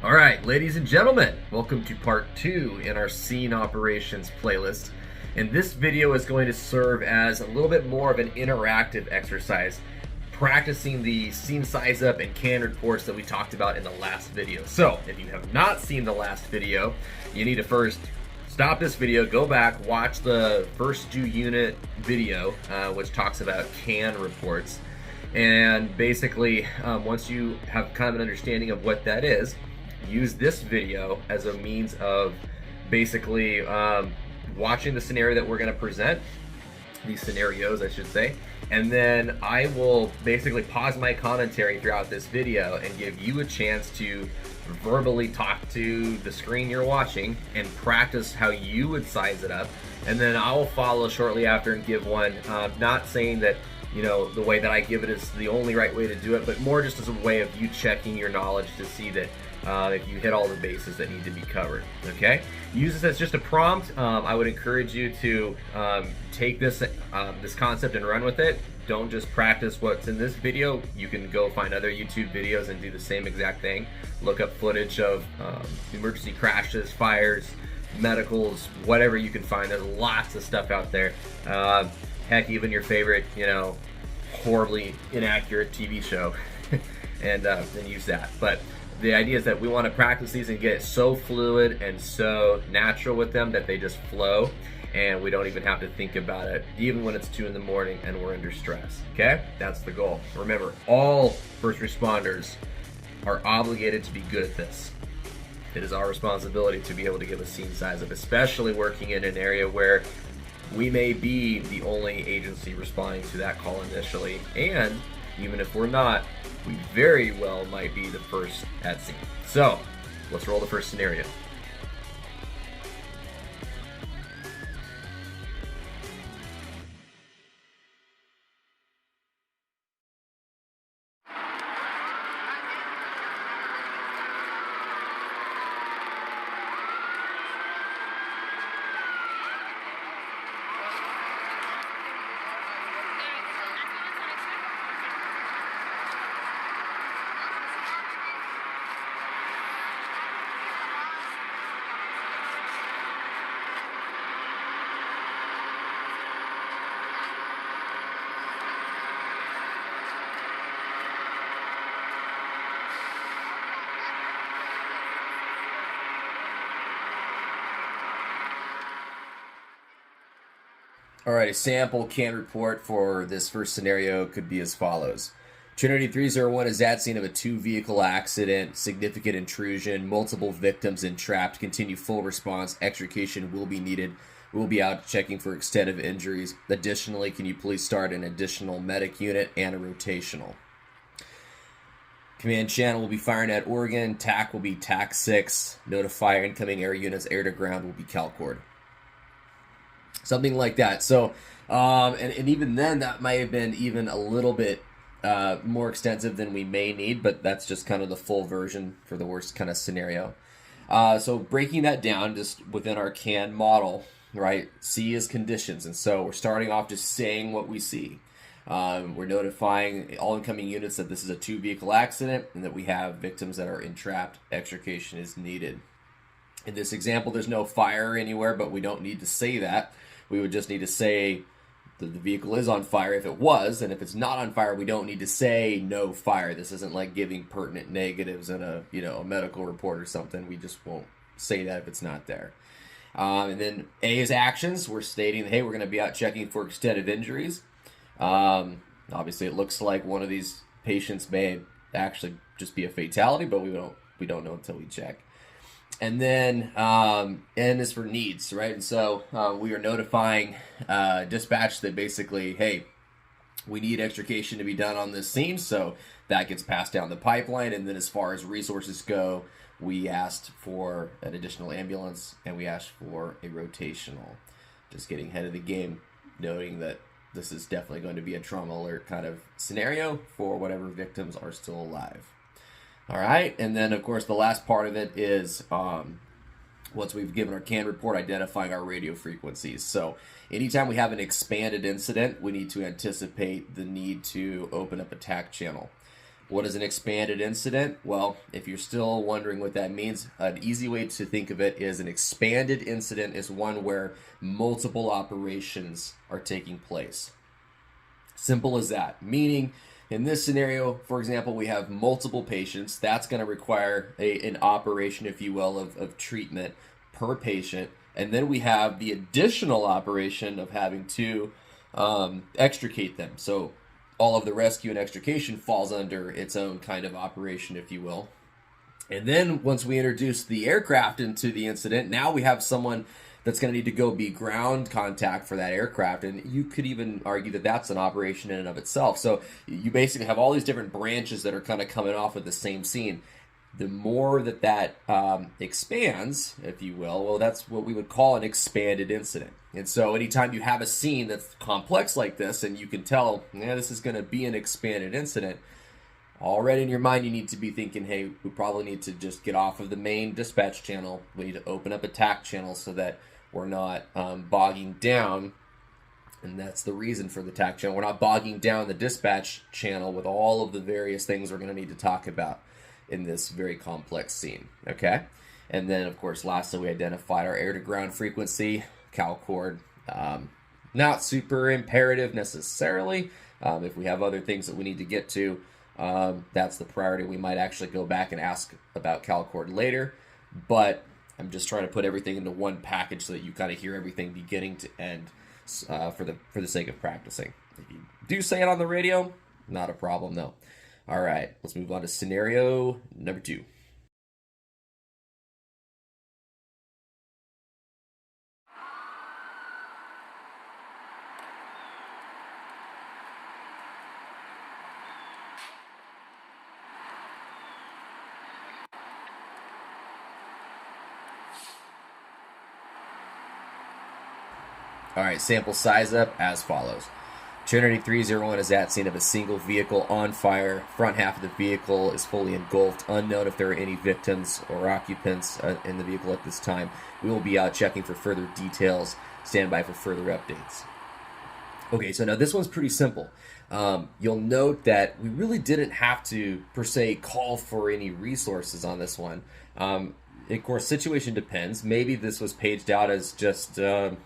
All right, ladies and gentlemen, welcome to part 2 in our scene operations playlist. And this video is going to serve as a little bit more of an interactive exercise, practicing the scene size up and can reports that we talked about in the last video. So if you have not seen the last video, you need to first stop this video, go back, watch the first due unit video, which talks about can reports. And basically, once you have kind of an understanding of what that is, use this video as a means of basically watching the scenario that we're going to present, these scenarios I should say, and then I will basically pause my commentary throughout this video and give you a chance to verbally talk to the screen you're watching and practice how you would size it up, and then I will follow shortly after and give one, not saying that the way that I give it is the only right way to do it, but more just as a way of you checking your knowledge to see that if you hit all the bases that need to be covered. Okay, use this as just a prompt. I would encourage you to take this concept and run with it. Don't just practice what's in this video. You can go find other YouTube videos and do the same exact thing. Look up footage of emergency crashes, fires, medicals, whatever you can find. There's lots of stuff out there. Heck, even your favorite, horribly inaccurate TV show, and use that. But the idea is that we want to practice these and get it so fluid and so natural with them that they just flow, and we don't even have to think about it, even when it's 2 in the morning and we're under stress. Okay, that's the goal. Remember, all first responders are obligated to be good at this. It is our responsibility to be able to give a scene size up, especially working in an area where we may be the only agency responding to that call initially, and even if we're not, we very well might be the first at scene. So let's roll the first scenario. All right, a sample can report for this first scenario could be as follows. Trinity 301 is at scene of a 2-vehicle accident, significant intrusion, multiple victims entrapped, continue full response, extrication will be needed. We'll be out checking for extent of injuries. Additionally, can you please start an additional medic unit and a rotational? Command channel will be firing at Oregon, TAC will be TAC 6, notify incoming air units, air to ground will be CalCord. Something like that. So, and even then, that might have been even a little bit more extensive than we may need, but that's just kind of the full version for the worst kind of scenario. So breaking that down just within our CAN model, right? C is conditions, and so we're starting off just saying what we see. We're notifying all incoming units that this is a 2-vehicle accident and that we have victims that are entrapped. Extrication is needed. In this example, there's no fire anywhere, but we don't need to say that. We would just need to say that the vehicle is on fire if it was, and if it's not on fire, we don't need to say no fire. This isn't like giving pertinent negatives in a a medical report or something. We just won't say that if it's not there. And then A is actions. We're stating, hey, we're going to be out checking for extent of injuries. Obviously, it looks like one of these patients may actually just be a fatality, but we don't know until we check. And then N is for needs, right? And so we are notifying dispatch that basically, hey, we need extrication to be done on this scene, so that gets passed down the pipeline. And then as far as resources go, we asked for an additional ambulance and we asked for a rotational. Just getting ahead of the game, noting that this is definitely going to be a trauma alert kind of scenario for whatever victims are still alive. All right, and then of course the last part of it is once we've given our CAN report, identifying our radio frequencies. So anytime we have an expanded incident, we need to anticipate the need to open up a TAC channel. What is an expanded incident? Well, if you're still wondering what that means, an easy way to think of it is an expanded incident is one where multiple operations are taking place. Simple as that. Meaning, in this scenario, for example, we have multiple patients. That's going to require an operation, if you will, of treatment per patient. And then we have the additional operation of having to extricate them. So all of the rescue and extrication falls under its own kind of operation, if you will. And then once we introduce the aircraft into the incident, now we have someone that's going to need to go be ground contact for that aircraft. And you could even argue that that's an operation in and of itself. So you basically have all these different branches that are kind of coming off of the same scene. The more that expands, if you will, well, that's what we would call an expanded incident. And so anytime you have a scene that's complex like this and you can tell, yeah, this is going to be an expanded incident, already in your mind you need to be thinking, hey, we probably need to just get off of the main dispatch channel. We need to open up a TAC channel so that we're not bogging down. And that's the reason for the TAC channel. We're not bogging down the dispatch channel with all of the various things we're going to need to talk about in this very complex scene, okay? And then, of course, lastly, we identified our air-to-ground frequency, CalCord. Not super imperative necessarily. If we have other things that we need to get to, that's the priority. We might actually go back and ask about CalCord later, but I'm just trying to put everything into one package so that you kind of hear everything beginning to end for the sake of practicing. If you do say it on the radio, not a problem, though. All right, let's move on to scenario number 2. All right, sample size up as follows. Trinity 301 is at scene of a single vehicle on fire. Front half of the vehicle is fully engulfed. Unknown if there are any victims or occupants in the vehicle at this time. We will be out checking for further details. Stand by for further updates. Okay, so now this one's pretty simple. You'll note that we really didn't have to, per se, call for any resources on this one. Of course, situation depends. Maybe this was paged out as just an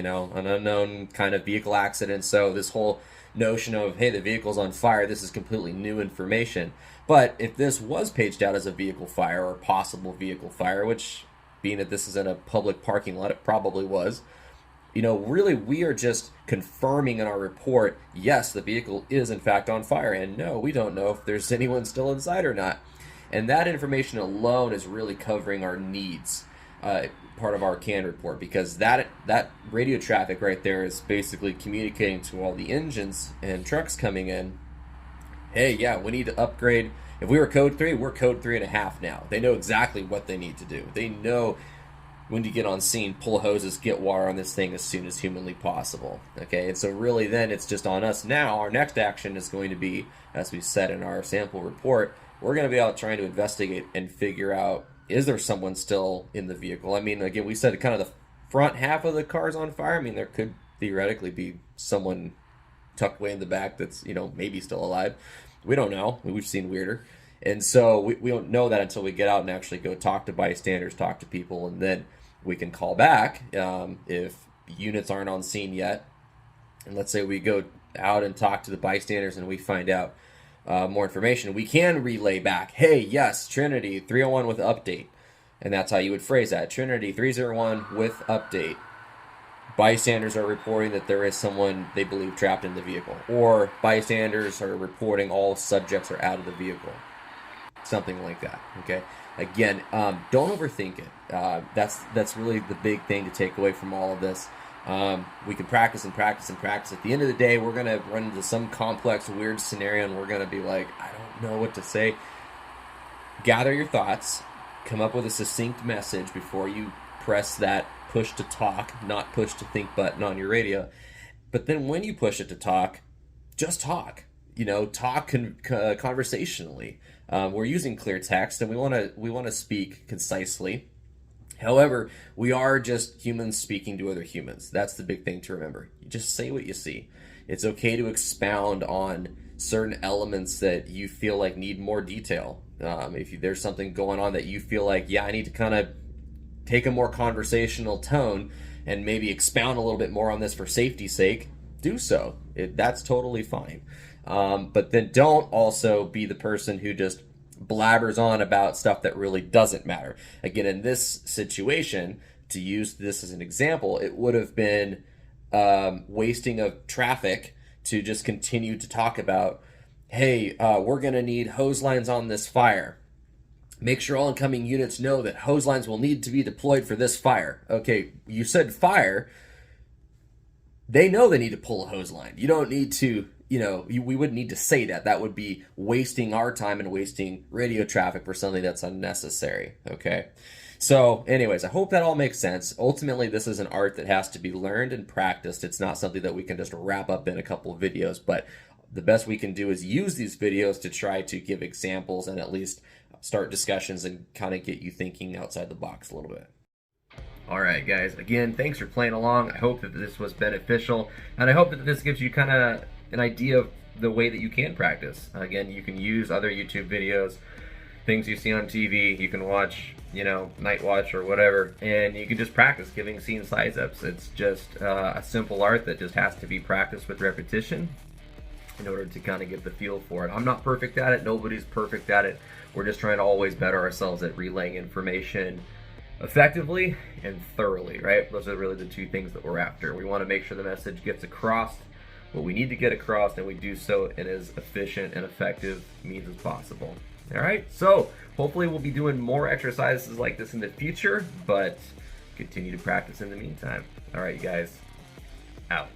unknown kind of vehicle accident. So this whole notion of, hey, the vehicle's on fire, this is completely new information. But if this was paged out as a vehicle fire or possible vehicle fire, which being that this is in a public parking lot, it probably was, really we are just confirming in our report, yes, the vehicle is in fact on fire. And no, we don't know if there's anyone still inside or not. And that information alone is really covering our needs. Part of our CAN report, because that radio traffic right there is basically communicating to all the engines and trucks coming in, hey, yeah, we need to upgrade. If we were code 3, we're code 3.5 now. They know exactly what they need to do. They know when to get on scene, pull hoses, get water on this thing as soon as humanly possible. Okay, and so really then it's just on us now. Our next action is going to be, as we said in our sample report, we're going to be out trying to investigate and figure out, is there someone still in the vehicle? I mean, again, we said kind of the front half of the car's on fire. I mean, there could theoretically be someone tucked away in the back that's, maybe still alive. We don't know. We've seen weirder. And so we don't know that until we get out and actually go talk to bystanders, talk to people, and then we can call back if units aren't on scene yet. And let's say we go out and talk to the bystanders and we find out more information, we can relay back, hey, yes, Trinity 301 with update. And that's how you would phrase that. Trinity 301 with update. Bystanders are reporting that there is someone they believe trapped in the vehicle. Or bystanders are reporting all subjects are out of the vehicle. Something like that, okay? Again, don't overthink it. That's really the big thing to take away from all of this. We can practice and practice and practice. At the end of the day, we're going to run into some complex, weird scenario, and we're going to be like, I don't know what to say. Gather your thoughts. Come up with a succinct message before you press that push to talk, not push to think button on your radio. But then when you push it to talk, just talk. Talk conversationally. We're using clear text, and we want to speak concisely. However, we are just humans speaking to other humans. That's the big thing to remember. You just say what you see. It's okay to expound on certain elements that you feel like need more detail. If there's something going on that you feel like, yeah, I need to kind of take a more conversational tone and maybe expound a little bit more on this for safety's sake, do so. That's totally fine. But then don't also be the person who just blabbers on about stuff that really doesn't matter. Again, in this situation, to use this as an example, it would have been wasting of traffic to just continue to talk about, hey, we're going to need hose lines on this fire. Make sure all incoming units know that hose lines will need to be deployed for this fire. Okay, you said fire. They know they need to pull a hose line. You don't need to, we wouldn't need to say that. That would be wasting our time and wasting radio traffic for something that's unnecessary, okay? So anyways, I hope that all makes sense. Ultimately, this is an art that has to be learned and practiced. It's not something that we can just wrap up in a couple of videos, but the best we can do is use these videos to try to give examples and at least start discussions and kind of get you thinking outside the box a little bit. All right, guys, again, thanks for playing along. I hope that this was beneficial, and I hope that this gives you kind of an idea of the way that you can practice. Again, you can use other YouTube videos, things you see on TV, you can watch, Night Watch or whatever, and you can just practice giving scene size ups. It's just a simple art that just has to be practiced with repetition in order to kind of get the feel for it. I'm not perfect at it, nobody's perfect at it. We're just trying to always better ourselves at relaying information effectively and thoroughly, right? Those are really the two things that we're after. We want to make sure the message gets across what we need to get across, and we do so in as efficient and effective means as possible. All right, so hopefully we'll be doing more exercises like this in the future, but continue to practice in the meantime. All right, you guys, out.